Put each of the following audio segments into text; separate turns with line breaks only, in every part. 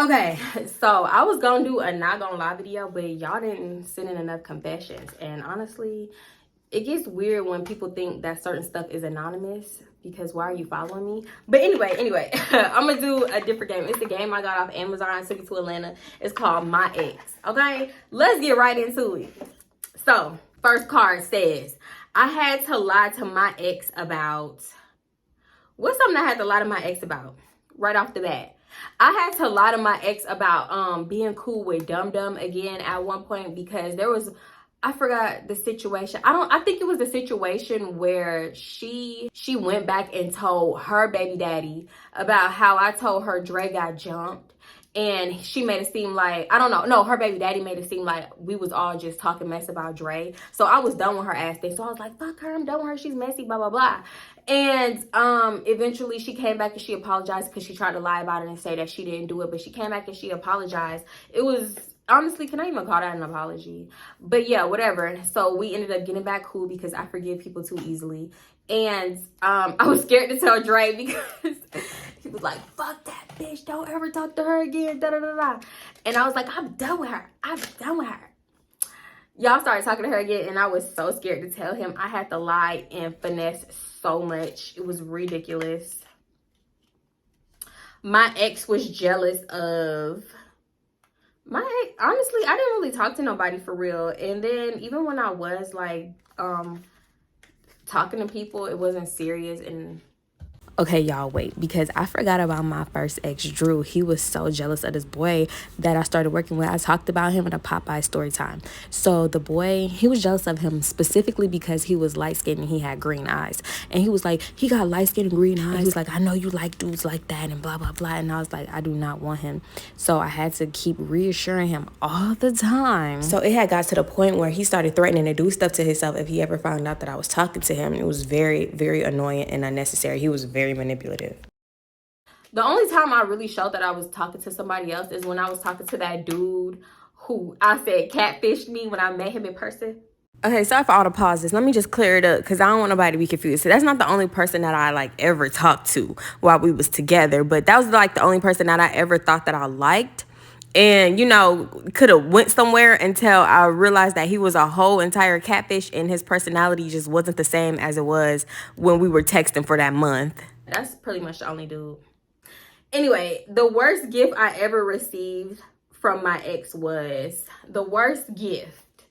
Okay, so I was gonna do a not gonna lie video, but y'all didn't send in enough confessions. And honestly, it gets weird when people think that certain stuff is anonymous, because why are you following me? But anyway, I'm gonna do a different game. It's a game I got off Amazon. I took it to Atlanta. It's called My Ex. Okay, let's get right into it. So, first card says, I had to lie to my ex about... What's something I had to lie to my ex about? Right off the bat. I had to lie to my ex about being cool with Dum Dum again at one point, because there was... I forgot the situation. I think it was the situation where she went back and told her baby daddy about how I told her Dre got jumped. And she made it seem like, I don't know. No, her baby daddy made it seem like we was all just talking mess about Dre. So I was done with her ass thing. So I was like, fuck her, I'm done with her. She's messy, blah, blah, blah. And eventually she came back and she apologized, because she tried to lie about it and say that she didn't do it. But she came back and she apologized. It was... Honestly, can I even call that an apology? But yeah, whatever. So we ended up getting back cool, because I forgive people too easily. And I was scared to tell Dre, because he was like, fuck that bitch. Don't ever talk to her again. Da, da, da, da. And I was like, I'm done with her. I'm done with her. Y'all started talking to her again, and I was so scared to tell him. I had to lie and finesse so much. It was ridiculous. My ex was jealous of... honestly, I didn't really talk to nobody for real. And then even when I was like talking to people, it wasn't serious. And okay, y'all, wait, because I forgot about my first ex, Drew. He was so jealous of this boy that I started working with. I talked about him in a Popeye story time. So the boy, he was jealous of him specifically because he was light-skinned and he had green eyes. And he was like, he got light-skinned and green eyes. He was like, I know you like dudes like that and blah, blah, blah. And I was like, I do not want him. So I had to keep reassuring him all the time. So it had got to the point where he started threatening to do stuff to himself if he ever found out that I was talking to him. It was very, very annoying and unnecessary. He was very manipulative. The only time I really showed that I was talking to somebody else is when I was talking to that dude who I said catfished me when I met him in person. Okay, sorry for all the pauses. Let me just clear it up, because I don't want nobody to be confused. So that's not the only person that I like ever talked to while we was together, but that was like the only person that I ever thought that I liked. And, you know, could have went somewhere until I realized that he was a whole entire catfish, and his personality just wasn't the same as it was when we were texting for that month. That's pretty much the only dude. Anyway, the worst gift I ever received from my ex was... The worst gift.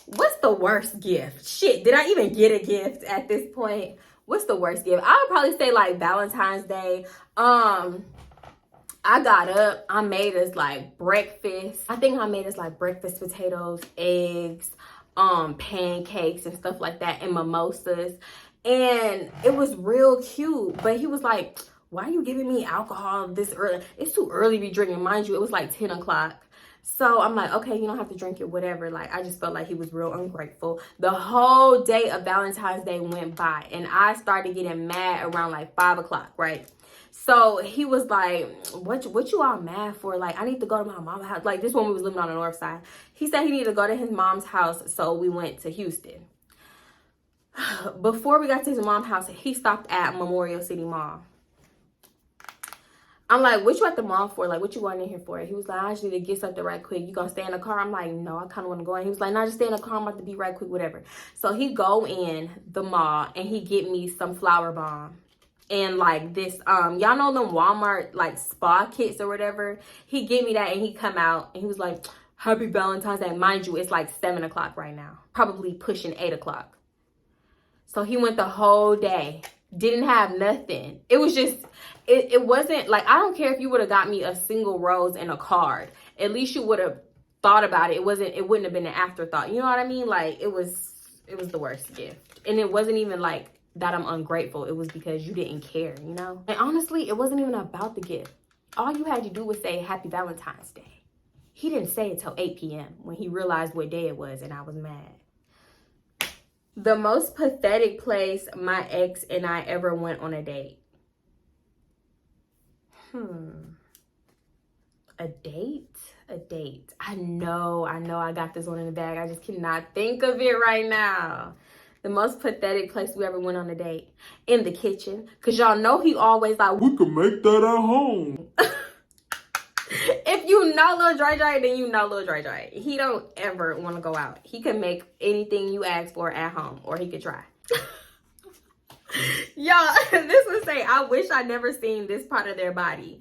What's the worst gift? Shit, did I even get a gift at this point? What's the worst gift? I would probably say like Valentine's Day. I got up, I made us like breakfast. I think I made us like breakfast potatoes, eggs, pancakes and stuff like that, and mimosas. And it was real cute. But he was like, why are you giving me alcohol this early? It's too early to be drinking. Mind you, it was like 10 o'clock. So I'm like, okay, you don't have to drink it, whatever. Like, I just felt like he was real ungrateful. The whole day of Valentine's Day went by, and I started getting mad around like 5 o'clock, right? So he was like, what you all mad for? Like, I need to go to my mom's house. Like, this one we was living on the north side. He said he needed to go to his mom's house, so we went to Houston. Before we got to his mom's house, he stopped at Memorial City Mall. I'm like, what you at the mall for? Like, what you going in here for? He was like, I just need to get something right quick. You gonna stay in the car? I'm like, no, I kind of want to go in. He was like, no, just stay in the car. I'm about to be right quick, whatever. So he go in the mall and he get me some flower bomb. And like this, y'all know them Walmart like spa kits or whatever. He gave me that and he come out and he was like, happy Valentine's Day. Mind you, it's like 7 o'clock right now. Probably pushing 8 o'clock. So he went the whole day. Didn't have nothing. It was just, it wasn't like, I don't care if you would have got me a single rose and a card. At least you would have thought about it. It wouldn't have been an afterthought. You know what I mean? Like, it was the worst gift. And it wasn't even like that I'm ungrateful. It was because you didn't care, you know? And honestly, it wasn't even about the gift. All you had to do was say happy Valentine's Day. He didn't say it till 8 p.m. when he realized what day it was, and I was mad. The most pathetic place my ex and I ever went on a date. A date? A date. I know I got this one in the bag. I just cannot think of it right now. The most pathetic place we ever went on a date. In the kitchen. Because y'all know he always like, we can make that at home. If you know Lil Dre Dre, then you know Lil Dre Dre. He don't ever want to go out. He can make anything you ask for at home, or he could try. Y'all, this would say, I wish I never seen this part of their body.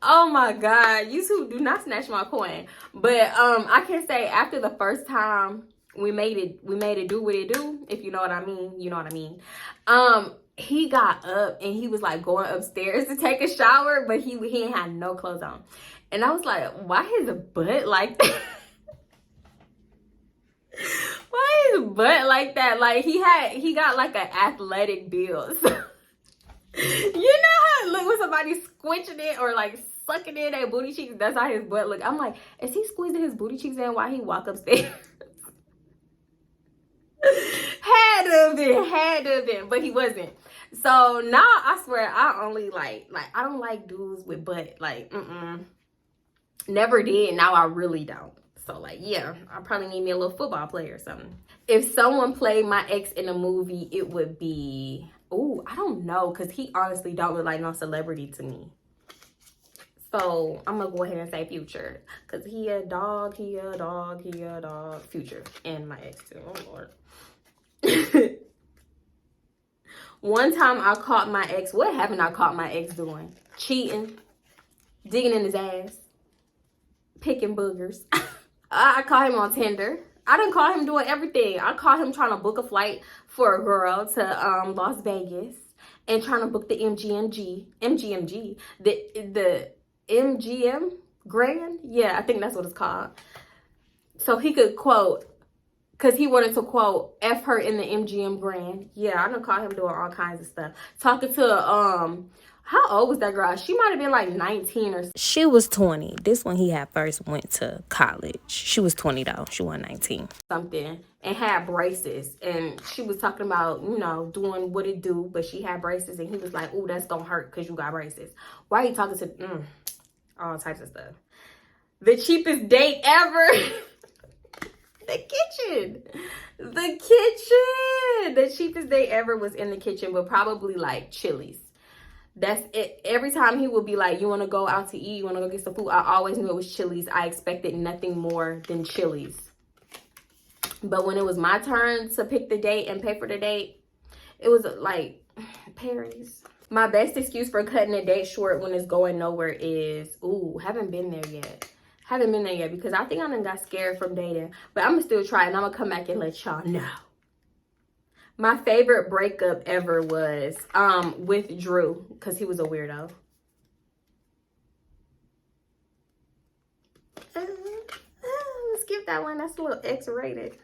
Oh my God, YouTube, do not snatch my coin. But I can say after the first time we made it do what it do, if you know what I mean, you know what I mean. He got up and he was like going upstairs to take a shower, but he ain't had no clothes on. And I was like, why his butt like that? Why his butt like that? Like he got like an athletic build. So, you know how it look when somebody squinching it or like sucking in their booty cheeks? That's how his butt look. I'm like, is he squeezing his booty cheeks in while he walk upstairs? Had to have been, but he wasn't. So now I swear I only like I don't like dudes with butt. Like, never did. Now I really don't. So like, yeah, I probably need me a little football player or something. If someone played my ex in a movie, it would be, oh, I don't know, because he honestly don't look like no celebrity to me. So I'm gonna go ahead and say Future, because he a dog. Future. And my ex too. Oh Lord. One time I caught my ex, what haven't I caught my ex doing? Cheating, digging in his ass, picking boogers. I caught him on Tinder. I didn't call him doing everything. I caught him trying to book a flight for a girl to Las Vegas and trying to book the MGM, the MGM Grand. Yeah, I think that's what it's called. So he could quote, because he wanted to quote, F her in the MGM Grand. Yeah, I done caught him doing all kinds of stuff. Talking to, how old was that girl? She might have been like 19 or something.
She was 20. This one he had first went to college. She was 20 though. She wasn't 19.
Something. And had braces. And she was talking about, you know, doing what it do. But she had braces. And he was like, ooh, that's gonna hurt because you got braces. Why are you talking to, all types of stuff. The cheapest date ever. The kitchen. The cheapest date ever was in the kitchen, but probably like Chili's. That's it. Every time he would be like, you want to go out to eat, you want to go get some food, I always knew it was Chili's. I expected nothing more than Chili's. But when it was my turn to pick the date and pay for the date, it was like Paris. My best excuse for cutting a date short when it's going nowhere is, ooh, haven't been there yet. Because I think I done got scared from dating. But I'm going to still try and I'm going to come back and let y'all know. My favorite breakup ever was with Drew, because he was a weirdo. Skip that one. That's a little X-rated.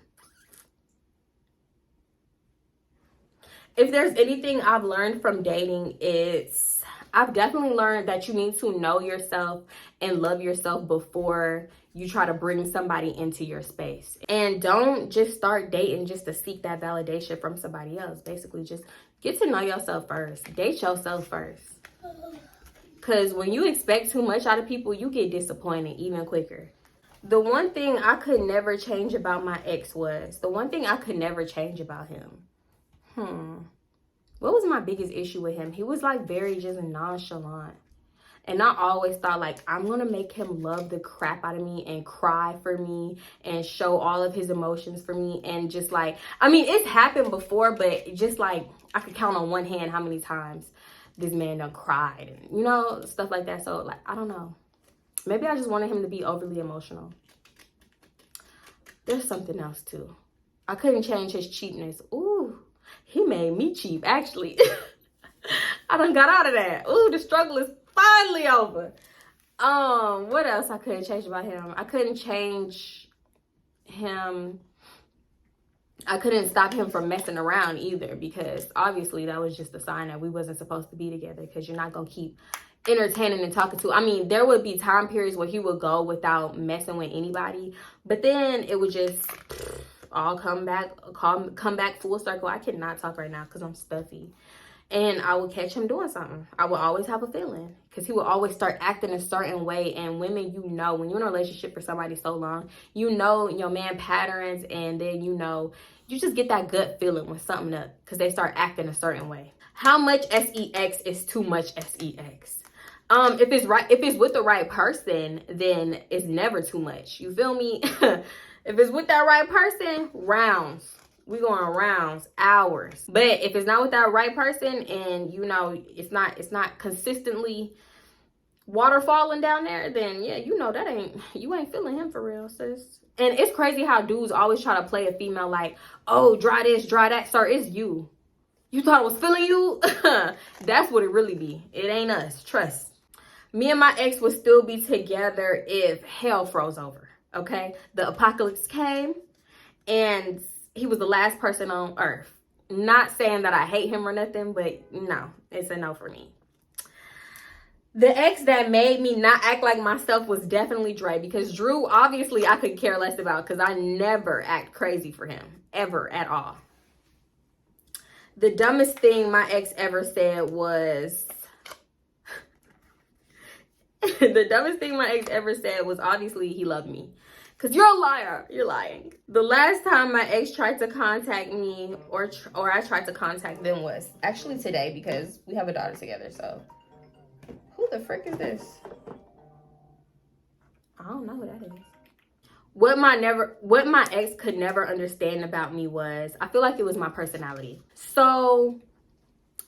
If there's anything I've learned from dating, I've definitely learned that you need to know yourself and love yourself before you try to bring somebody into your space. And don't just start dating just to seek that validation from somebody else. Basically, just get to know yourself first. Date yourself first. Because when you expect too much out of people, you get disappointed even quicker. The one thing I could never change about my ex was, the one thing I could never change about him. What was my biggest issue with him? He was like very just nonchalant. And I always thought like, I'm going to make him love the crap out of me and cry for me and show all of his emotions for me. And just like, I mean, it's happened before, but just like, I could count on one hand how many times this man done cried and, you know, stuff like that. So like, I don't know. Maybe I just wanted him to be overly emotional. There's something else too. I couldn't change his cheapness. Ooh, he made me cheap, actually. I done got out of that. Ooh, the struggle is finally over. What else I couldn't change about him? I couldn't change him. I couldn't stop him from messing around either, because obviously that was just a sign that we wasn't supposed to be together, because you're not going to keep entertaining and talking to. I mean, there would be time periods where he would go without messing with anybody, but then it would just all come back full circle. I cannot talk right now because I'm stuffy. And I would catch him doing something. I would always have a feeling, because he would always start acting a certain way. And women, you know, when you're in a relationship for somebody so long, you know your man patterns, and then you know, you just get that gut feeling when something up, because they start acting a certain way. How much sex is too much sex? If it's with the right person, then it's never too much. You feel me? If it's with that right person, rounds. We going rounds, hours. But if it's not with that right person, and you know it's not consistently water falling down there, then yeah, you know you ain't feeling him for real, sis. And it's crazy how dudes always try to play a female like, oh, dry this, dry that. Sir, it's you. You thought I was feeling you? That's what it really be. It ain't us. Trust. Me and my ex would still be together if hell froze over. Okay? The apocalypse came and he was the last person on earth. Not saying that I hate him or nothing, but no, it's a no for me. The ex that made me not act like myself was definitely Dre, because Drew, obviously, I could care less about because I never act crazy for him, ever at all. The dumbest thing my ex ever said was... the dumbest thing my ex ever said was obviously he loved me. Because you're a liar. You're lying. The last time my ex tried to contact me or I tried to contact them was actually today, because we have a daughter together. So who the frick is this? I don't know who that is. What my ex could never understand about me was, I feel like it was my personality. So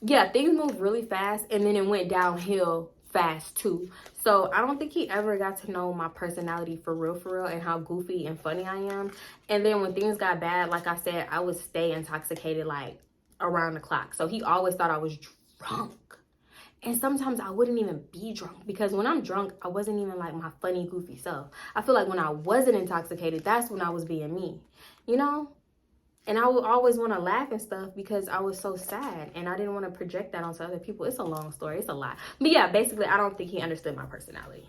yeah, things moved really fast and then it went downhill fast too. So I don't think he ever got to know my personality for real, and how goofy and funny I am. And then when things got bad, like I said, I would stay intoxicated like around the clock. So he always thought I was drunk. And sometimes I wouldn't even be drunk, because when I'm drunk, I wasn't even like my funny, goofy self. I feel like when I wasn't intoxicated, that's when I was being me, you know? And I would always want to laugh and stuff because I was so sad and I didn't want to project that onto other people. It's a long story. It's a lot. But yeah, basically, I don't think he understood my personality.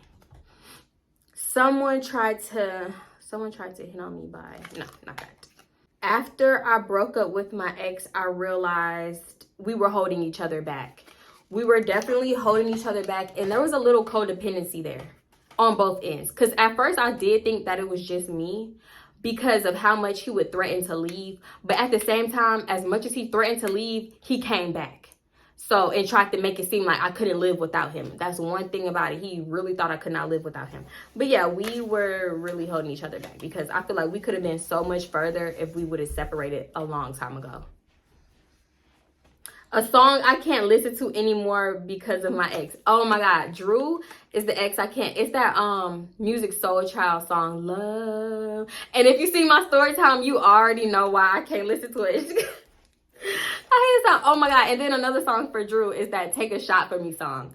Someone tried to hit on me by... No, not that. After I broke up with my ex, I realized we were holding each other back. We were definitely holding each other back, and there was a little codependency there on both ends. Because at first, I did think that it was just me because of how much he would threaten to leave. But at the same time, as much as he threatened to leave, he came back. So, and tried to make it seem like I couldn't live without him. That's one thing about it. He really thought I could not live without him. But yeah, we were really holding each other back, because I feel like we could have been so much further if we would have separated a long time ago. A song I can't listen to anymore because of my ex. Oh my God, Drew is the ex I can't. It's that Music Soul Child song, Love. And if you see my story time, you already know why I can't listen to it. I hate the song. Oh my God. And then another song for Drew is that Take a Shot for Me song.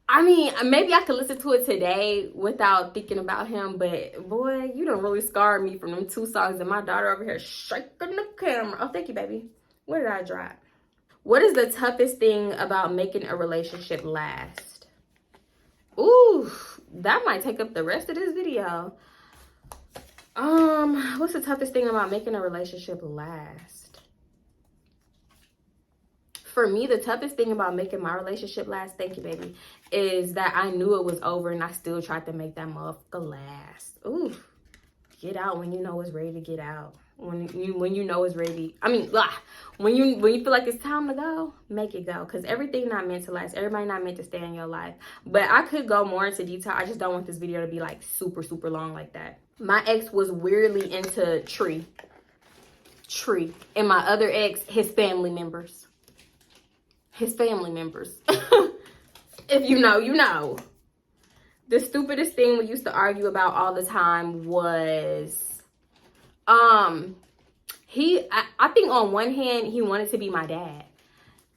I mean, maybe I could listen to it today without thinking about him, but boy, you done really scarred me from them two songs, and my daughter over here shaking the camera. Oh, thank you, baby. Where did I drop? What is the toughest thing about making a relationship last? Ooh, that might take up the rest of this video. What's the toughest thing about making a relationship last? For me, the toughest thing about making my relationship last, thank you, baby, is that I knew it was over and I still tried to make that motherfucker last. Ooh, get out when you know it's ready to get out. When you know it's ready. I mean, when you feel like it's time to go, make it go. Because everything not meant to last. Everybody not meant to stay in your life. But I could go more into detail. I just don't want this video to be like super, super long like that. My ex was weirdly into Tree. And my other ex, his family members. His family members. If you know, you know. The stupidest thing we used to argue about all the time was... I think on one hand, he wanted to be my dad.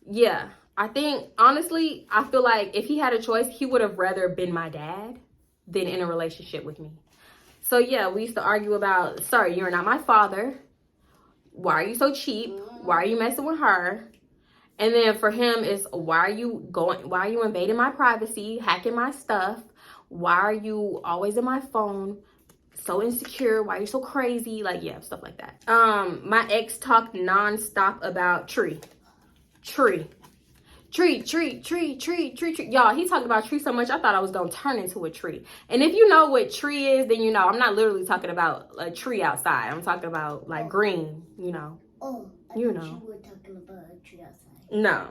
Yeah, I think, honestly, I feel like if he had a choice, he would have rather been my dad than in a relationship with me. So yeah, we used to argue about, sorry, you're not my father. Why are you so cheap? Why are you messing with her? And then for him, it's why are you invading my privacy, hacking my stuff? Why are you always in my phone? So insecure, why are you so crazy? Like, yeah, stuff like that. My ex talked nonstop about Tree. Y'all, he talked about Tree so much, I thought I was gonna turn into a tree. And if you know what tree is, then you know, I'm not literally talking about a tree outside. I'm talking about like green, you know.
Oh,
you know.
You were talking about a tree outside.
No.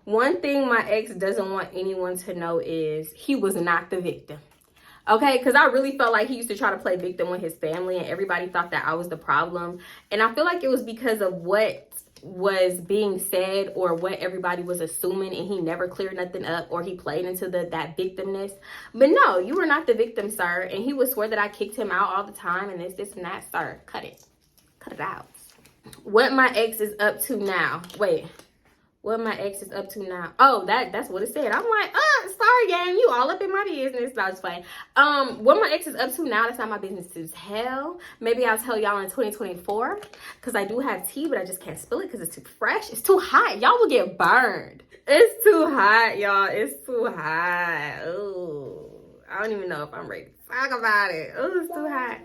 One thing my ex doesn't want anyone to know is he was not the victim. Okay, because I really felt like he used to try to play victim with his family, and everybody thought that I was the problem. And I feel like it was because of what was being said or what everybody was assuming, and he never cleared nothing up, or he played into that victimness. But no, you were not the victim, sir. And he would swear that I kicked him out all the time, and this and that. Sir, cut it out. What my ex is up to now. Wait. What my ex is up to now. Oh, that's what it said. I'm like, sorry, gang. You all up in my business. No, it's fine. What my ex is up to now, that's not my business as hell. Maybe I'll tell y'all in 2024. Because I do have tea, but I just can't spill it because it's too fresh. It's too hot. Y'all will get burned. It's too hot, y'all. It's too hot. Ooh. I don't even know if I'm ready to talk about it. Ooh, it's too hot.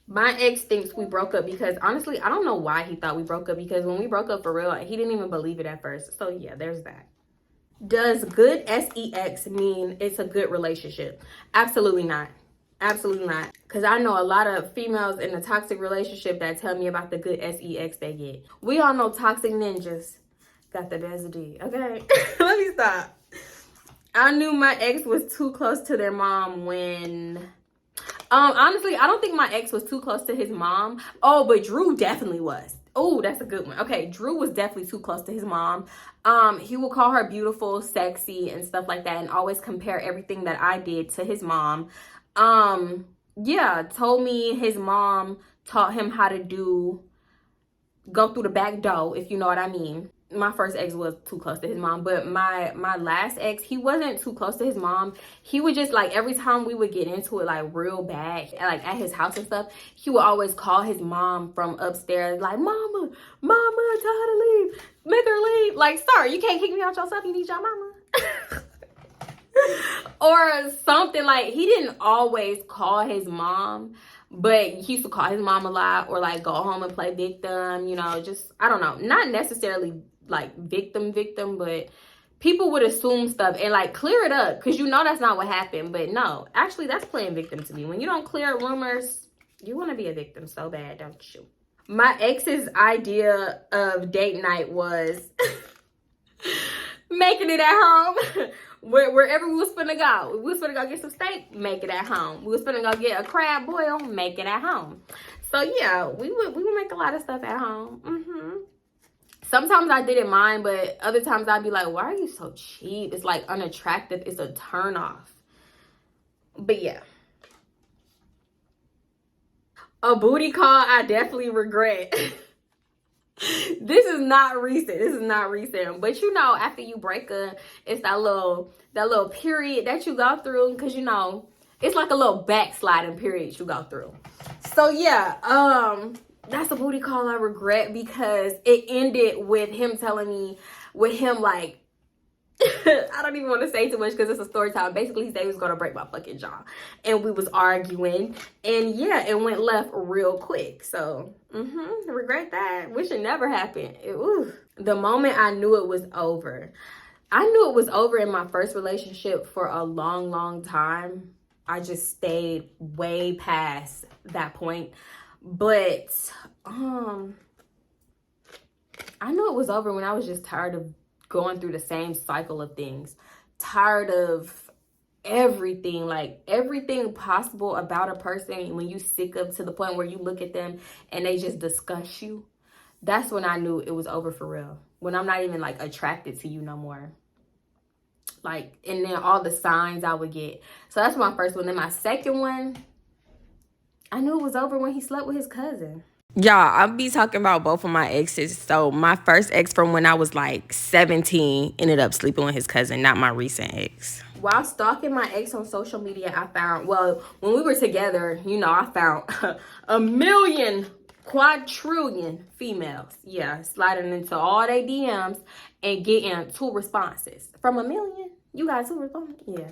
My ex thinks we broke up because, honestly, I don't know why he thought we broke up, because when we broke up for real, he didn't even believe it at first. So, yeah, there's that. Does good sex mean it's a good relationship? Absolutely not. Absolutely not. Because I know a lot of females in a toxic relationship that tell me about the good sex they get. We all know toxic ninjas got the best D, okay? Let me stop. I knew my ex was too close to their mom when... honestly, I don't think my ex was too close to his mom. Oh, but Drew definitely was. Oh, that's a good one. Okay, Drew was definitely too close to his mom. He would call her beautiful, sexy, and stuff like that, and always compare everything that I did to his mom. Yeah, told me his mom taught him how to go through the back door, if you know what I mean. My first ex was too close to his mom, but my last ex, he wasn't too close to his mom. He would just, like, every time we would get into it, like, real bad, like, at his house and stuff, he would always call his mom from upstairs, like, mama, tell her to leave, make her leave. Like, sir, you can't kick me out yourself, you need your mama. Or something. Like, he didn't always call his mom, but he used to call his mom a lot, or, like, go home and play victim, you know, just, I don't know, not necessarily like victim, but people would assume stuff and, like, clear it up, because you know that's not what happened. But no, actually, that's playing victim to me. When you don't clear up rumors, you want to be a victim so bad, don't you? My ex's idea of date night was making it at home. Wherever we was finna go. We was finna go get some steak, make it at home. We was finna go get a crab boil, make it at home. So yeah, we would make a lot of stuff at home. Sometimes I didn't mind, but other times I'd be like, why are you so cheap? It's like unattractive. It's a turn off. But yeah. A booty call I definitely regret. This is not recent. But you know, after you break up, it's that little period that you go through, because you know, it's like a little backsliding period you go through. So yeah, that's a booty call I regret, because it ended with him telling me, like, I don't even want to say too much because it's a story time. Basically, he said he was going to break my fucking jaw. And we was arguing. And yeah, it went left real quick. So, regret that. Wish it never happened. The moment I knew it was over. I knew it was over in my first relationship for a long, long time. I just stayed way past that point. But I knew it was over when I was just tired of going through the same cycle of things. Tired of everything, like everything possible about a person. When you sick of to the point where you look at them and they just disgust you, that's when I knew it was over for real. When I'm not even, like, attracted to you no more. Like, and then all the signs I would get. So that's my first one. Then my second one, I knew it was over when he slept with his cousin.
Y'all, I'll be talking about both of my exes. So my first ex from when I was like 17 ended up sleeping with his cousin, not my recent ex.
While stalking my ex on social media, I found, well, when we were together, you know, I found a million, quadrillion females. Yeah, sliding into all their DMs and getting 2 responses. From a million, you got 2 responses? Yeah.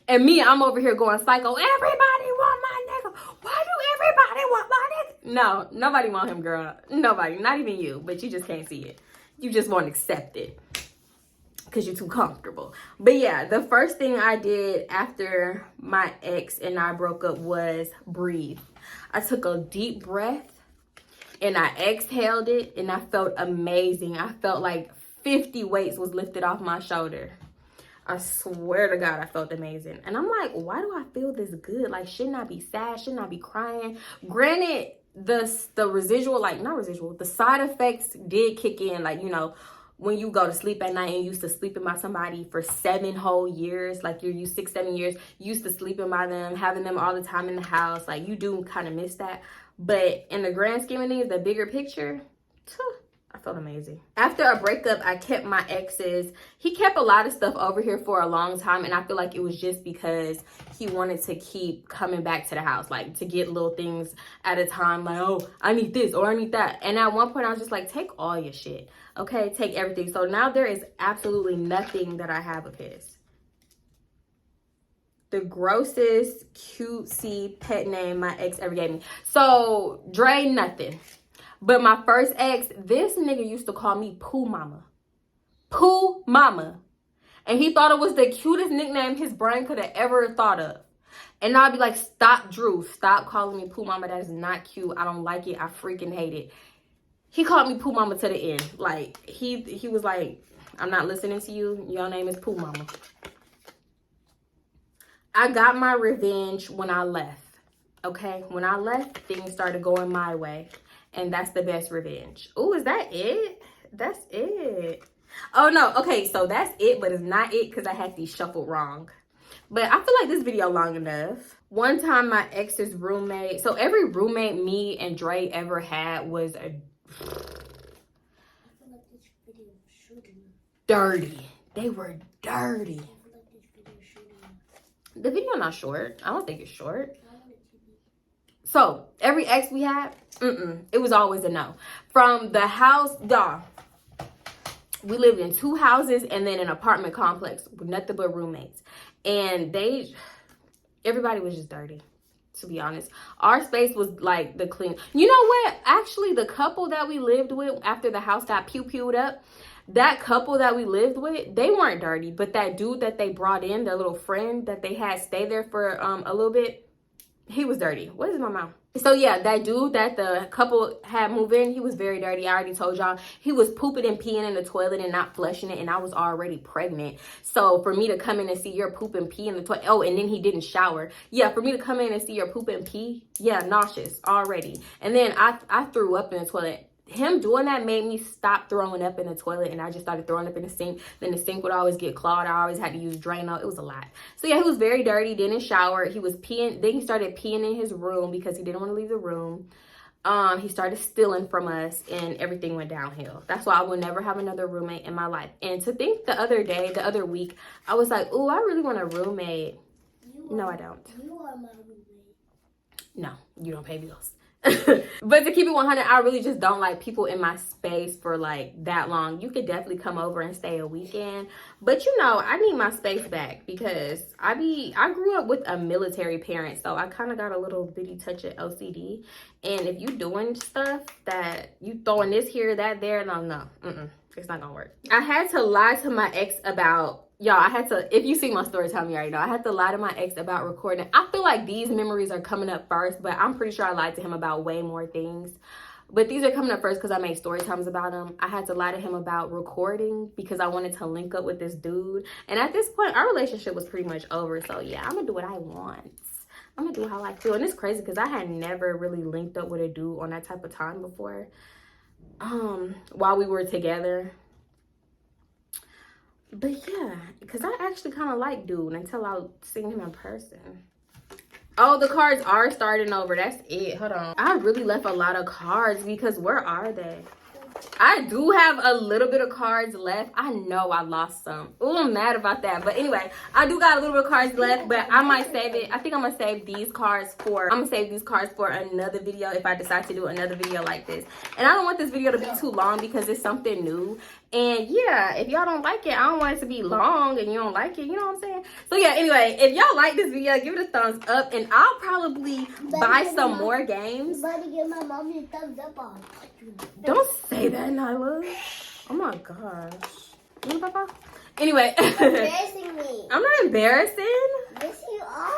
And me, I'm over here going psycho. Everybody want my nigga. Why do everybody want my nigga? No, nobody want him, girl. Nobody, not even you. But you just can't see it. You just won't accept it because you're too comfortable. But yeah, the first thing I did after my ex and I broke up was breathe. I took a deep breath and I exhaled it, and I felt amazing. I felt like 50 weights was lifted off my shoulder. I swear to God, I felt amazing. And I'm like, why do I feel this good? Like, shouldn't I be sad? Shouldn't I be crying? Granted, the residual, like, not residual, the side effects did kick in. Like, you know, when you go to sleep at night and you used to sleeping by somebody for 7 whole years, like you're used 6-7 years, you used to sleeping by them, having them all the time in the house, like you do kind of miss that. But in the grand scheme of things, the bigger picture, I felt amazing. After a breakup, I kept my exes. He kept a lot of stuff over here for a long time, and I feel like it was just because he wanted to keep coming back to the house, like to get little things at a time, like, oh, I need this or I need that. And at one point I was just like, take all your shit, okay? Take everything. So now there is absolutely nothing that I have of his. The grossest cutesy pet name my ex ever gave me. So Dre, nothing. But my first ex, this nigga used to call me Pooh Mama. Pooh Mama. And he thought it was the cutest nickname his brain could have ever thought of. And I'd be like, stop, Drew. Stop calling me Pooh Mama. That is not cute. I don't like it. I freaking hate it. He called me Pooh Mama to the end. Like, he was like, I'm not listening to you. Your name is Pooh Mama. I got my revenge when I left. Okay? When I left, things started going my way. And that's the best revenge. Oh, is that it? That's it. Oh, no. Okay, so that's it, but it's not it because I had these shuffled wrong. But I feel like this video long enough. One time, my ex's roommate. So every roommate me and Dre ever had was a... I feel like this video was shooting. Dirty. They were dirty. I feel like this video is shooting. The video not short. I don't think it's short. So, every ex we had, it was always a no. From the house, dog, we lived in 2 houses and then an apartment complex with nothing but roommates. And everybody was just dirty, to be honest. Our space was like the clean. You know what? Actually, the couple that we lived with after the house got pew-pewed up, that couple that we lived with, they weren't dirty. But that dude that they brought in, their little friend that they had stay there for a little bit, he was dirty. What is my mouth? So yeah, that dude that the couple had moved in, he was very dirty. I already told y'all. He was pooping and peeing in the toilet and not flushing it, and I was already pregnant. So for me to come in and see your poop and pee in the toilet, oh, and then he didn't shower. Yeah, for me to come in and see your poop and pee, yeah, nauseous already. And then I threw up in the toilet. Him doing that made me stop throwing up in the toilet, and I just started throwing up in the sink. Then the sink would always get clogged. I always had to use Drano. It was a lot. So yeah, he was very dirty, didn't shower. He was peeing. Then he started peeing in his room because he didn't want to leave the room. He started stealing from us, and everything went downhill. That's why I will never have another roommate in my life. And to think the other week, I was like, ooh, I really want a roommate. No, I don't.
You are my roommate.
No, you don't pay bills. But to keep it 100, I really just don't like people in my space for like that long. You could definitely come over and stay a weekend, but you know, I need my space back because I grew up with a military parent, so I kind of got a little bitty touch of OCD. And if you doing stuff that you throwing this here, that there, no, it's not gonna work. I had to lie to my ex about, y'all, if you see my story, tell me already know. I had to lie to my ex about recording. I feel like these memories are coming up first, but I'm pretty sure I lied to him about way more things. But these are coming up first because I made story times about him. I had to lie to him about recording because I wanted to link up with this dude. And at this point, our relationship was pretty much over. So yeah, I'm gonna do what I want. I'm gonna do how I feel. And it's crazy because I had never really linked up with a dude on that type of time before. While we were together. But yeah, because I actually kind of like dude until I seen him in person. Oh, the cards are starting over. That's it. Hold on. I really left a lot of cards because where are they? I do have a little bit of cards left. I know I lost some. Oh, I'm mad about that. But anyway, I do got a little bit of cards left, but I might save it. I think I'm gonna save these cards for another video if I decide to do another video like this. And I don't want this video to be too long because it's something new. And yeah, if y'all don't like it, I don't want it to be long and you don't like it, you know what I'm saying? So yeah, anyway, if y'all like this video, give it a thumbs up and I'll probably buy some more games.
But give my mommy a thumbs up on.
Don't say that, Nyla. Oh my gosh. You know, Papa? Anyway.
You're embarrassing me.
I'm not embarrassing.
Yes, you are.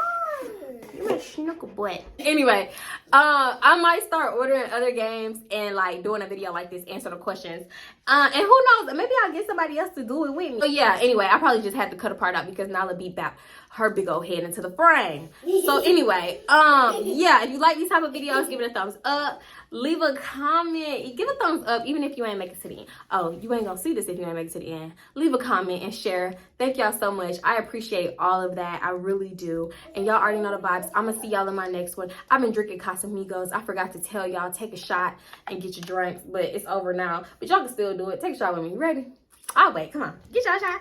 You Snooker butt. Anyway, I might start ordering other games and like doing a video like this, answer the questions. And who knows, maybe I'll get somebody else to do it with me. But yeah, anyway, I probably just had to cut a part out because Nala beat out her big old head into the frame. So anyway, yeah, if you like these type of videos, give it a thumbs up. Leave a comment. Give a thumbs up even if you ain't make it to the end. Oh, you ain't gonna see this if you ain't make it to the end. Leave a comment and share. Thank y'all so much. I appreciate all of that. I really do. And y'all already know the vibes. I'm gonna see y'all in my next one. I've been drinking Casamigos. I forgot to tell y'all, take a shot and get your drinks, but it's over now. But y'all can still do it. Take a shot with me. You ready? I'll wait. Come on. Get y'all shot.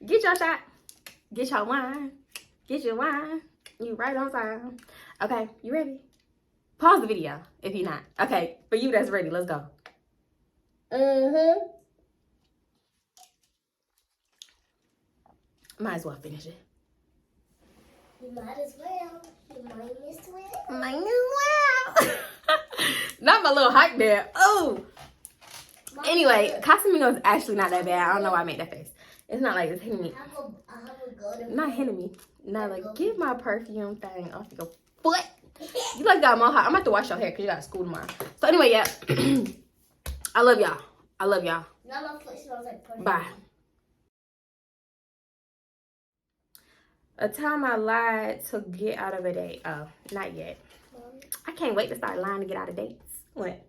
Get y'all shot. Get y'all wine. Get your wine. You right on time. Okay, you ready? Pause the video if you're not. Okay, for you that's ready, let's go. Might as well finish it.
You might as well. You might as well.
Might as well. Not my little hype there. Oh. Anyway, Casamigos is actually not that bad. I don't know why I made that face. It's not like it's hitting me. Not hitting me. Not like, get my perfume thing off your foot. You like got mohawk. I'm gonna have to wash your hair because you got school tomorrow. So anyway, yeah. I love y'all. I love y'all.
Now my foot smells like perfume.
Bye. A time I lied to get out of a date. Oh, not yet. I can't wait to start lying to get out of dates. What?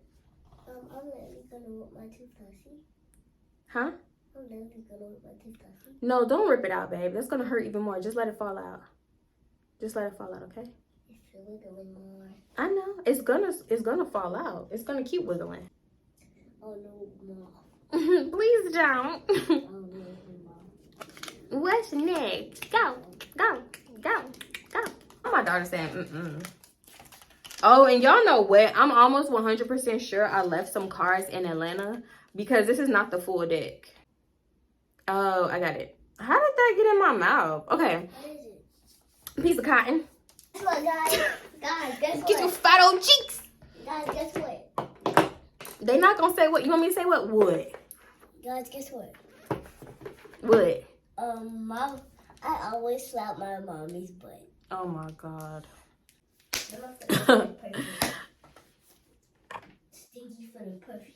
I'm literally gonna whip my toothbrush.
Huh?
I'm literally gonna whip my toothbrush.
No, don't rip it out, babe. That's gonna hurt even more. Just let it fall out. Just let it fall out, okay?
It's wiggling more.
I know. It's gonna fall out. It's gonna keep wiggling.
Oh no, more.
Please don't.
Oh no, more.
What's next? Go, go, go, go. Oh, my daughter saying, Oh, and y'all know what? I'm almost 100% sure I left some cards in Atlanta because this is not the full deck. Oh, I got it. How did that get in my mouth? Okay.
What is it?
Piece of cotton.
Guess what, guys? Guys, guess what?
Get your fat old cheeks.
Guys, guess what?
They not gonna say what. You want me to say what? What?
Guys, guess what?
What?
Mom, I always slap my mommy's butt.
Oh my God.
Stinky for the perfume.